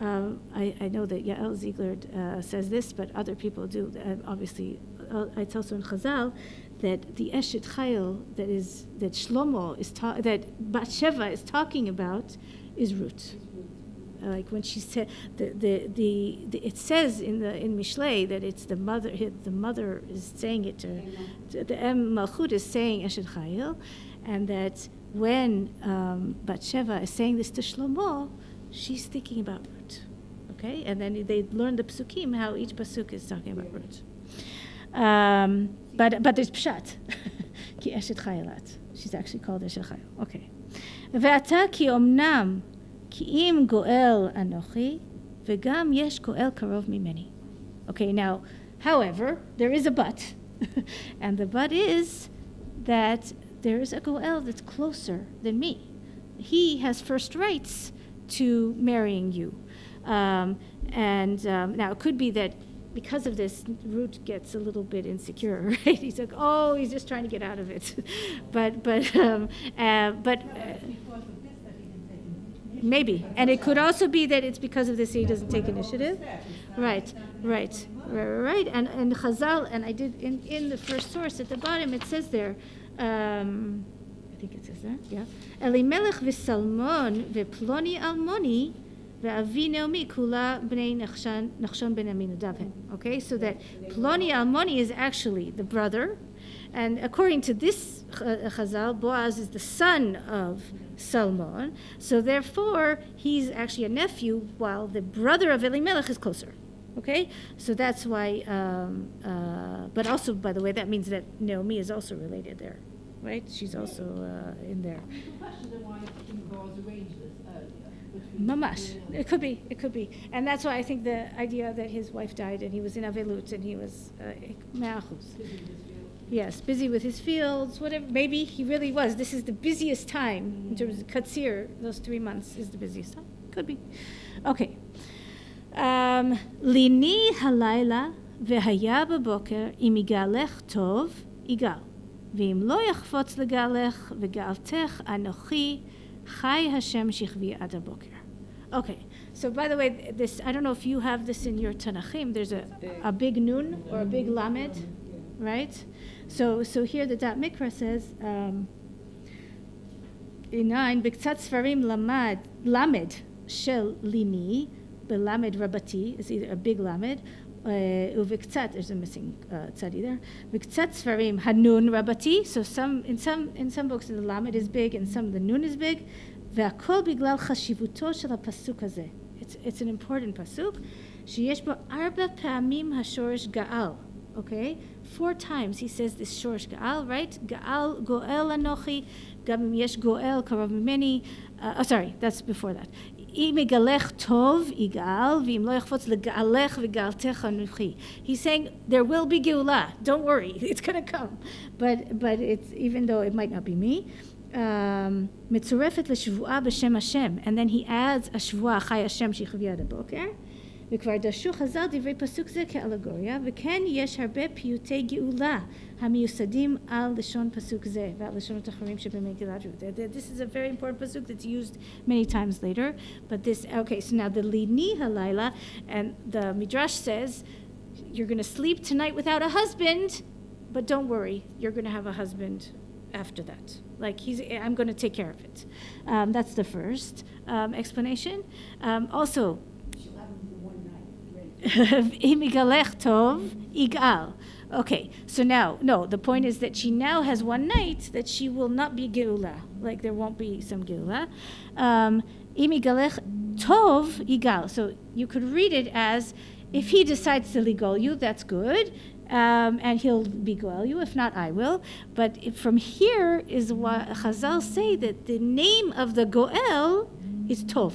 I know that Yael Ziegler says this, but other people do. Obviously, it's also in Chazal that the eshet chayil that Shlomo that Bathsheba is talking about is Ruth. like when she said it says in Mishlei that it's the mother is saying it to the Malchut is saying Eshet Chayil, and that when Batsheva is saying this to Shlomo, she's thinking about Ruth. Okay, and then they learn the psukim how each pasuk is talking about Ruth. But there's pshat, ki Eshet Chayilat. She's actually called Eshet Chayil. Okay. ואתה כי אומנם כי אם גואל אנוכי וגם יש גואל קרוב ממני. Okay, now, however, there is a but. And the but is that there is a goel that's closer than me. He has first rights to marrying you. Now, it could be that because of this, Ruth gets a little bit insecure, right? He's like, oh, he's just trying to get out of it. but maybe. And it could also be that it's because of this he doesn't take initiative. Right. And Chazal, and I did in the first source at the bottom, it says there, I think it says there, yeah. Elimelech v'Salmon v'Ploni Almoni v'Avi Naomi kula b'nei Nachshon ben Aminadav. Okay, so that Ploni Almoni is actually the brother, and according to this Chazal, Boaz is the son of Salmon, so therefore he's actually a nephew, while the brother of Elimelech is closer. Okay, so that's why. But also, by the way, that means that Naomi is also related there, right? She's also in there. The question is why Boaz arranged this. Mamash. It could be. And that's why I think the idea that his wife died and he was in Avelut and he was Me'achus. Yes, busy with his fields, whatever. Maybe he really was. This is the busiest time in terms of Katsir. Those 3 months is the busiest time. Could be. Okay. ליני הלילה והיה בבוקר אם יגאלך טוב יגאל ואם לא יחפוץ לגאלך וגאלתך אנוכי חי השם שכבי עד הבוקר. Okay, so by the way, this, I don't know if you have this in your Tanachim, there's a big nun or a big lamed, right? So here the Dat Mikra says in 9 בקצת ספרים למד של ליני Lamed Rabati is either a big Lamed, Uvektzat, there's a missing tzadi there. Vektzat Sfarim Hanun Rabati, so in some books the Lamed is big and some the Nun is big. Ve'akol biglal chashivuto shel hapasuk hazeh. It's an important pasuk. Sheyesh bo 4 pa'amim hashorish Gaal. Okay, 4 times he says this shorish Gaal, right? Gaal goel anochi, gam im yesh goel karov mimeni. Sorry, that's before that. אם יגאלך טוב יגאל, ואם לא יחפוץ לגאלך וגאלתך אנוכי. He's saying there will be גאולה. Don't worry, it's going to come. But it's, even though it might not be me, מצורפת לשבועה בשם השם. And then he adds השבועה חי השם שיחווי עד הבוקר. וכבר דרשו חז"ל דברי פסוק זה כאלגוריה, וכן יש הרבה פיוטי גאולה המיוסדים על לשון פסוק זה ועל לשונות אחרים שבמגילת רות. This is a very important pasuk that's used many times later, but this, okay, so now the lini halayla, and the Midrash says you're going to sleep tonight without a husband, but don't worry, you're going to have a husband after that. Like I'm going to take care of it. That's the first explanation. Also, okay, so now, no, the point is that she now has one night that she will not be geula, like there won't be some geula. So you could read it as, if he decides to ligol you, that's good, and he'll be goel you, if not I will. But from here is what Chazal say, that the name of the goel is tov.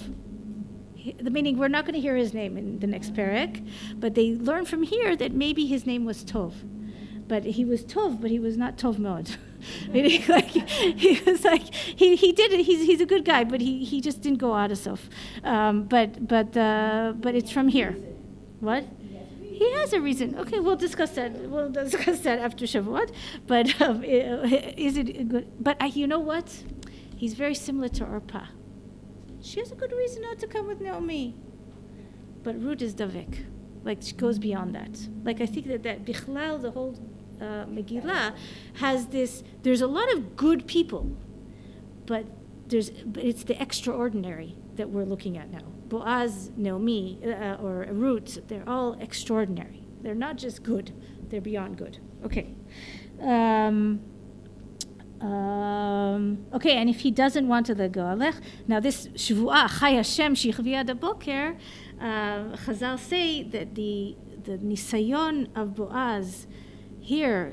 The meaning, we're not going to hear his name in the next perek, but they learn from here that maybe his name was Tov. But he was Tov, but he was not Tov Mod. Meaning, like, he was like, he did it, he's a good guy, but he just didn't go out of self. But it's from here. What? He has a reason. Okay, we'll discuss that. We'll discuss that after Shavuot. But is it good? But you know what? He's very similar to Orpah. She has a good reason not to come with Naomi. But Ruth is Davik. Like, she goes beyond that. Like, I think that Bichlal, the whole Megillah, has this, there's a lot of good people, but it's the extraordinary that we're looking at now. Boaz, Naomi, or Ruth, they're all extraordinary. They're not just good, they're beyond good. Okay. Okay, and if he doesn't want to let go, now this Shvuah, Chai Hashem, Shichvi Ad Boker, Chazal say that the nisayon of Boaz here,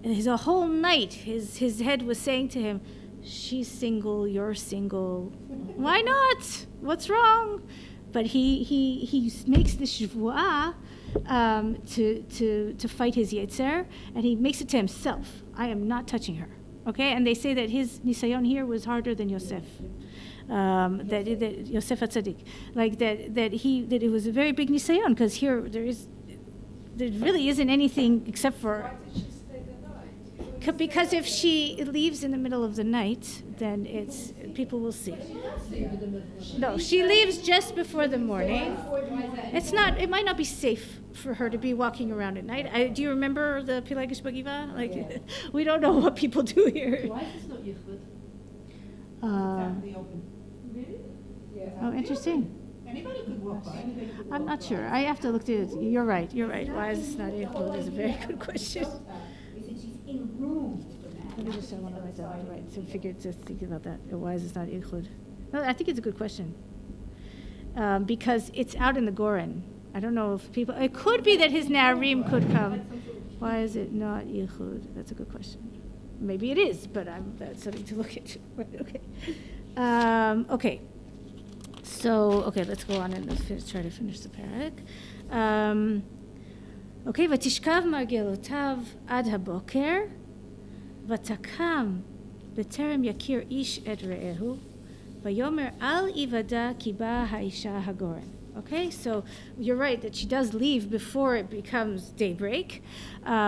his a whole night, his head was saying to him, she's single, you're single. Why not? What's wrong? But he makes the shvuah to fight his yetzer, and he makes it to himself. I am not touching her. Okay, and they say that his nisayon here was harder than Yosef. That Yosef HaTzadik, like that it was a very big nisayon, because here there really isn't anything except for. Why did she stay the night? Because if she leaves in the middle of the night, then people will see. No, she leaves just before the morning. It might not be safe for her to be walking around at night. Do you remember the Pilagish Bagiva? Like, we don't know what people do here. Why is this not Yichud? Out in the open. Really? Yeah. Oh, interesting. Anybody could walk by. Anybody could I'm walk not by. sure. I have to look at it. You're right. Why is this not Yichud? Is a very good question. Is that she's in room for that. Let me just, I want to write that right. So to think about that. Why is this not Yichud? No, I think it's a good question. Because it's out in the Goren. I don't know if people, it could be that his Na'arim could come. Why is it not Yichud? That's a good question. Maybe it is, but that's something to look at. Okay. Okay. So, let's go on and try to finish the parak. Okay, ותשכב מרגלותיו עד הבוקר, ותקם בטרם יכיר איש את רעהו, ויאמר אל יוודע כי באה האישה הגורן. Okay, so you're right that she does leave before it becomes daybreak,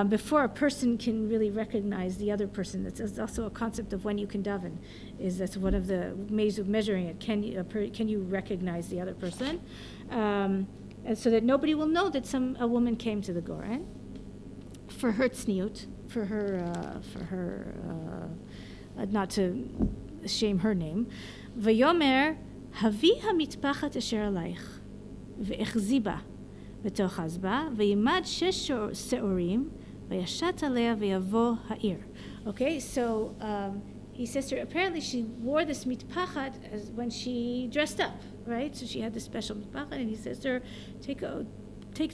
before a person can really recognize the other person. That's also a concept of when you can daven. That's one of the ways of measuring it. Can you recognize the other person? And so that nobody will know that a woman came to the Goren for her tzniut, for her not to shame her name. Vayomer havi hamitpachat asher alayich. ואחזי בה ותאחז בה וימד 6 שעורים וישת עליה ויבוא העיר. Okay, so he says to her, apparently she wore this mitpachat as when she dressed up, right? So she had this special mitpachat, and he says to her, take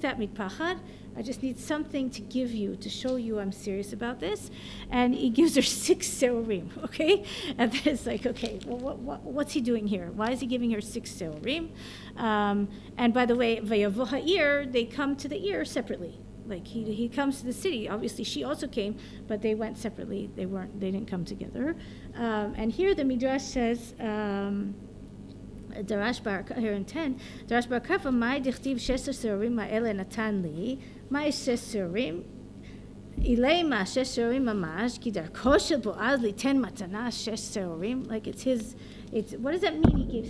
that mitpachat. I just need something to give you, to show you I'm serious about this. And he gives her 6 seorim, okay? And then it's like, okay, well, what's he doing here? Why is he giving her 6 seorim? And by the way, vayavo ha'ir, they come to the ear separately. Like he comes to the city. Obviously, she also came, but they went separately. They didn't come together. And here the Midrash says, דרש בר, here in 10, דרש בר כפה, מאי דכתיב 16 שעורים האלה נתן לי, מאי 6 שעורים, אילמה 6 שעורים ממש, כי דרכו של בועז ליתן מתנה 6 שעורים, like what does that mean he gave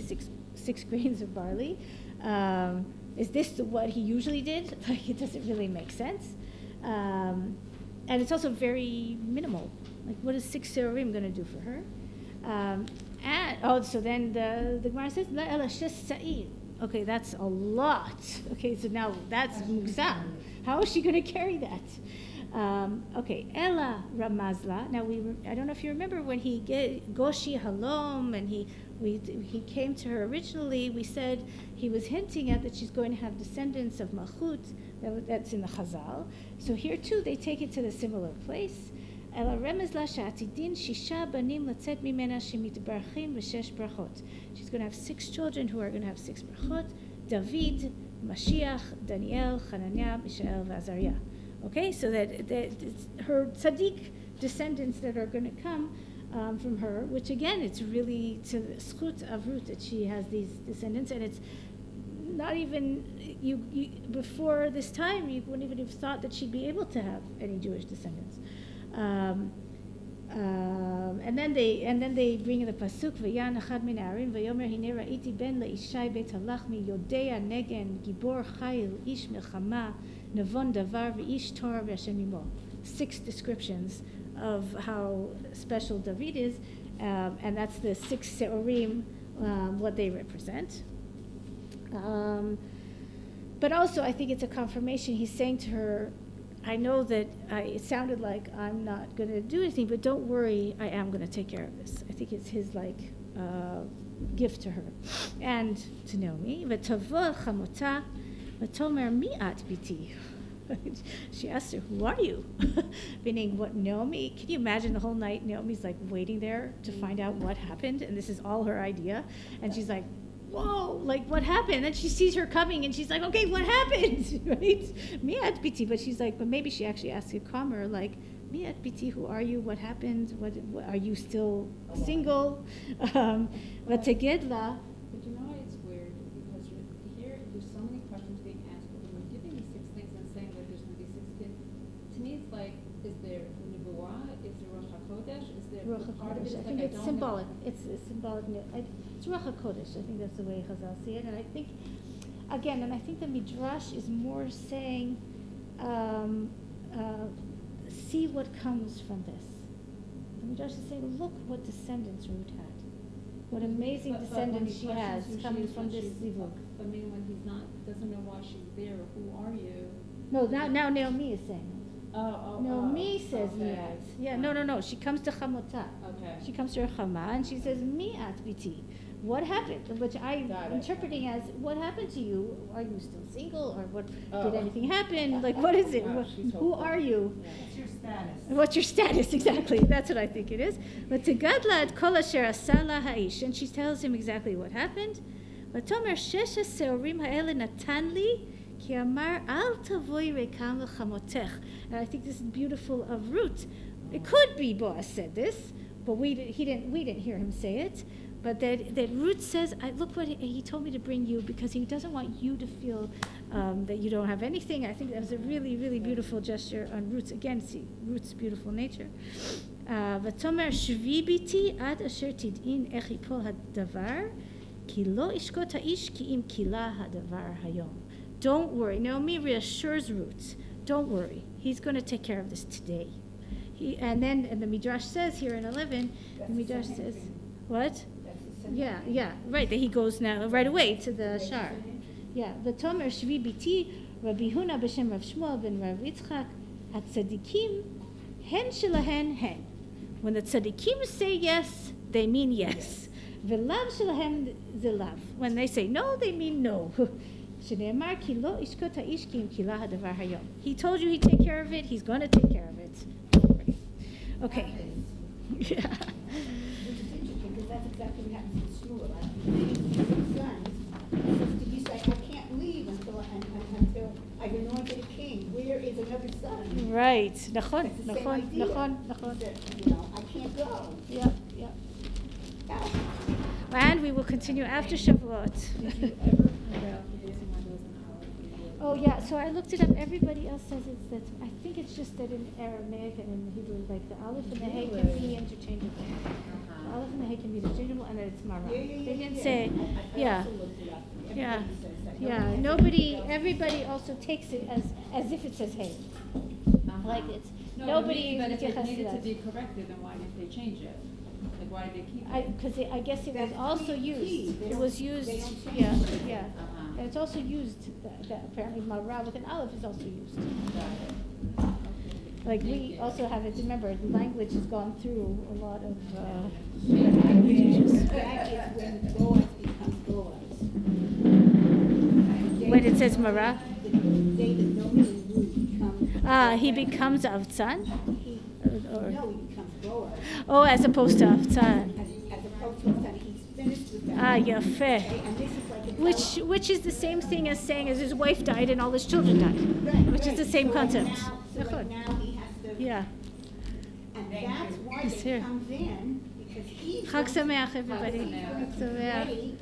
6 grains of barley? Is this what he usually did? Like, it doesn't really make sense. And it's also very minimal. Like, what is 6 seorim going to do for her? So then the Gemara says, La ela shes sa'ir. Okay, that's a lot. Okay, so now that's mugzam. How is she going to carry that? Okay, Ella Ramazla. Now I don't know if you remember when he Goshi Halom and he came to her originally. We said he was hinting at that she's going to have descendants of Malchut. That's in the Chazal. So here too they take it to the similar place. Ella Ramazla Sha'atidin Shisha Banim Latzet Mimena Shemitbarchim V'Shesh Brachot. She's going to have 6 children who are going to have 6 brachot. David, Mashiach, Daniel, Hananiah, Mishael, Azariah. Okay, so that her tzaddik descendants that are going to come from her, which again, it's really to the schut of Ruth that she has these descendants, and it's not even you before this time you wouldn't even have thought that she'd be able to have any Jewish descendants. And then they bring in the pasuk v'yan achad min ha'arim v'yomer hinei ra'iti ben le'ishai beit halachmi yodea negen gibor chayil ish milchama Navon Davar v'ish Torah v'Hashem imo. 6 descriptions of how special David is, and that's the 6 seorim what they represent. But also, I think it's a confirmation. He's saying to her, I know that it sounded like I'm not going to do anything, but don't worry, I am going to take care of this. I think it's his gift to her and to Naomi. ותבוא חמותה ותאמר מי את ביתי? She asked her, who are you? Meaning, what, Naomi? Can you imagine the whole night Naomi's like waiting there to find out what happened, and this is all her idea, and she's like, whoa, like what happened? And then she sees her coming and she's like, okay, what happened? Right? Mi at biti, but she's like, but maybe she actually asks it calmer, like, mi at biti, who are you? What happened? What are you still single? But teged la. But you know why it's weird? Because here there's so many questions being asked, but when we're giving the 6 things and saying that there's going to be 6 kids, to me it's like, is there Nebuah? Is there Ruach HaKodesh? Is there Ruach part of it? HaKodesh. I Like, think it's don't symbolic. know. It's symbolic. It's Ruach HaKodesh. I think that's the way Chazal see it. And I think, again, and I think the Midrash is more saying, see what comes from this. The Midrash is saying, look what descendants Ruth had. What amazing But when descendants he she questions has who she coming is from when this she's- zivug. I mean, when he's not, doesn't know why she's there, or who are you? No, now Naomi is saying it. Oh. Naomi says okay. mi'at. Yeah, no. She comes to Chamotah. Okay. She comes to her Chama and she says, mi'at biti. What happened? Which I'm Got it. interpreting as, what happened to you? Are you still single? Or what? Oh. Did anything happen? Like, what is it? Wow, she's Who hopeful. are you? What's your status? What's your status? Exactly. That's what I think it is. But tegadla et kol asher asa la haish. And she tells him exactly what happened. Vatomer shesh haseorim ha'ele natan li ki amar al tavoi rekam v'chamotech. And I think this is beautiful of Ruth. It could be Boaz said this, but we didn't hear him say it. But that Ruth says, look what he told me to bring you, because he doesn't want you to feel that you don't have anything. I think that was a really, really beautiful gesture on Ruth's. Again, see Ruth's beautiful nature. ותאמר שבי ביתי עד אשר תדעין איך ייפול הדבר, כי לא ישקוט האיש כי אם כילה הדבר היום. Don't worry. Naomi reassures Ruth. Don't worry. He's going to take care of this today. And the Midrash says here in 11, the Midrash says, what? Yeah, right. That he goes now right away to the shar. Yeah, v'tomer shvi biti Rabbi Huna b'shem Rav Shmuel ben Rav Yitzchak hatzadikim hen shelahen hen. When the tzadikim say yes, they mean yes. V'lav shelahen zelav. When they say no, they mean no. Shneimar ki lo ishkot ha'ish ki im kila hadavar hayom. He told you he'd take care of it. He's going to take care of it. Don't worry. Okay. Yeah. Because that's exactly what happens in school. You say, I can't leave until I've anointed a king. Where is another son? Right. Nachon. It's the same idea. Nachon. That, I can't go. Yeah. And we will continue after Shavuot. Did you ever find out the reason why there was an hour? Oh yeah, so I looked it up. Everybody else says it's that. I think it's just that in Aramaic and in Hebrew, like the aleph and the hey can be interchangeable. The aleph and the hey can be interchangeable, and then it's mara. They didn't say, I also looked it up. Everybody says that. Everybody also takes it as if it says hey. Like it's nobody. But if it מתייחס needed to לזה. be corrected, then why didn't they change it? Like, why did they keep it? Because I guess it was That's also key. used. They It don't- was used. they don't change Yeah, it. yeah. And it's also used. That apparently mara with an aleph is also used. Got it. Okay. Like Thank we you. also have it. Remember, the language has gone through a lot of The fact is when Boaz becomes Boaz. when it says mara. David normally would become. He becomes avtzan. No, he becomes Boaz. Oh, as opposed to avtzan. As opposed to that, he's finished with that. Yafeh. Okay, and this is like a Which is the same thing as saying as his wife died and all his children died. Which is the same concept. Now he has to. Yeah. And that's why He's it here. comes in, because he's. Chag Sameach, everybody. Chag Sameach. Chag Sameach. ready